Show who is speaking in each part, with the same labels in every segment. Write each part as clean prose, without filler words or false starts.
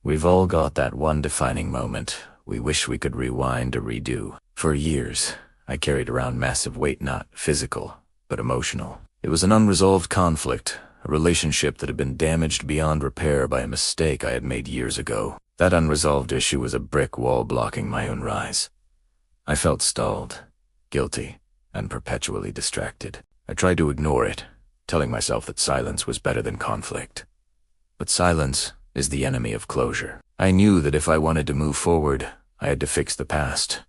Speaker 1: We've all got that one defining moment we wish we could rewind or redo. For years, I carried around massive weight, not physical, but emotional. It was an unresolved conflict, a relationship that had been damaged beyond repair by a mistake I had made years ago. That unresolved issue was a brick wall blocking my own rise. I felt stalled, guilty, and perpetually distracted. I tried to ignore it, telling myself that silence was better than conflict. But silence is the enemy of closure. I knew that if I wanted to move forward, I had to fix the past.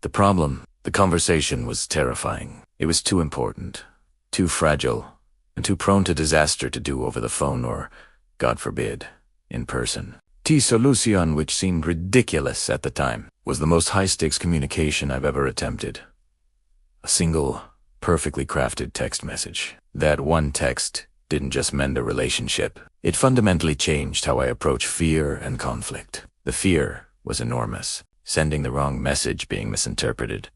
Speaker 1: The problem, the conversation, was terrifying. It was too important, too fragile, and too prone to disaster to do over the phone or, God forbid, in person. The solution, which seemed ridiculous at the time, was the most high-stakes communication I've ever attempted. A single, perfectly crafted text message. That one text didn't just mend a relationship. It fundamentally changed how I approach fear and conflict. The fear was enormous. Sending the wrong message being misinterpreted,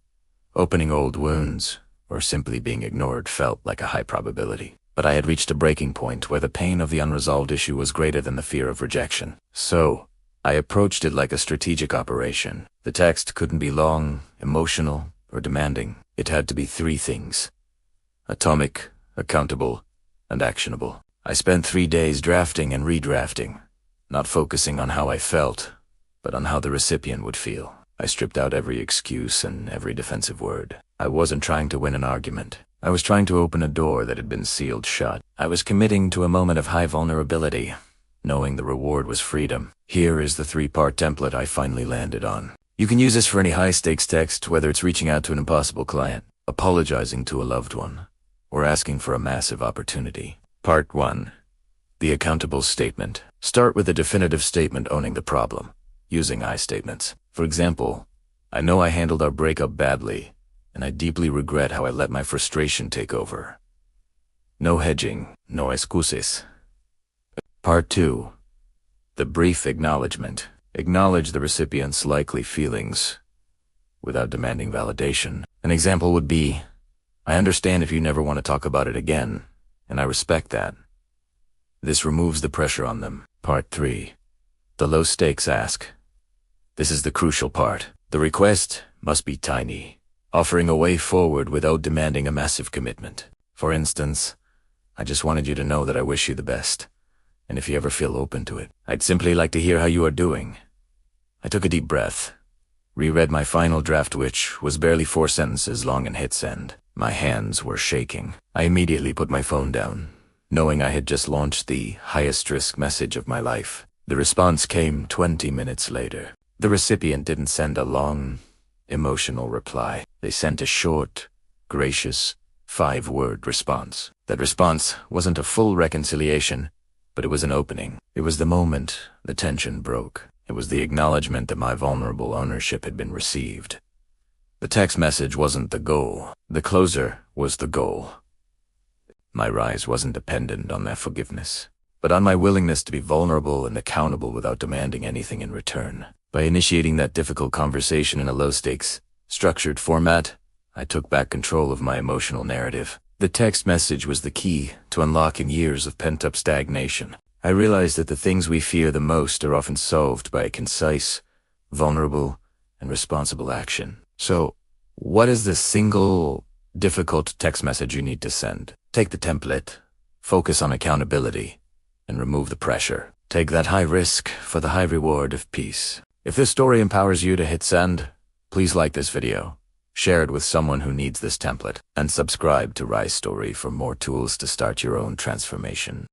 Speaker 1: opening old wounds, or simply being ignored felt like a high probability. But I had reached a breaking point where the pain of the unresolved issue was greater than the fear of rejection. So, I approached it like a strategic operation. The text couldn't be long, emotional, or demanding. It had to be three things: atomic, accountable, and actionable. I spent 3 days drafting and redrafting, not focusing on how I felt, but on how the recipient would feel. I stripped out every excuse and every defensive word. I wasn't trying to win an argument. I was trying to open a door that had been sealed shut. I was committing to a moment of high vulnerability, knowing the reward was freedom. Here is the 3-part template I finally landed on. You can use this for any high-stakes text, whether it's reaching out to an impossible client, apologizing to a loved one, or asking for a massive opportunity. Part 1. The accountable statement. Start with a definitive statement owning the problem, using I statements. For example, I know I handled our breakup badly, and I deeply regret how I let my frustration take over. No hedging, no excuses. Part 2. The brief acknowledgement. Acknowledge the recipient's likely feelings without demanding validation. An example would be, I understand if you never want to talk about it again, and I respect that. This removes the pressure on them. Part 3. The low-stakes ask. This is the crucial part. The request must be tiny, offering a way forward without demanding a massive commitment. For instance, I just wanted you to know that I wish you the best, and if you ever feel open to it, I'd simply like to hear how you are doing. I took a deep breath, reread my final draft, which was barely 4 sentences long, and hit send. My hands were shaking. I immediately put my phone down, knowing I had just launched the highest-risk message of my life. The response came 20 minutes later. The recipient didn't send a long, emotional reply. They sent a short, gracious, 5-word response. That response wasn't a full reconciliation, but it was an opening. It was the moment the tension broke. It was the acknowledgement that my vulnerable ownership had been received. The text message wasn't the goal. The closer was the goal. My rise wasn't dependent on their forgiveness, but on my willingness to be vulnerable and accountable without demanding anything in return. By initiating that difficult conversation in a low-stakes, structured format, I took back control of my emotional narrative. The text message was the key to unlocking years of pent-up stagnation. I realized that the things we fear the most are often solved by a concise, vulnerable, and responsible action. So, what is the single difficult text message you need to send? Take the template, focus on accountability, and remove the pressure. Take that high risk for the high reward of peace. If this story empowers you to hit send, please like this video, share it with someone who needs this template, and subscribe to Rise Story for more tools to start your own transformation.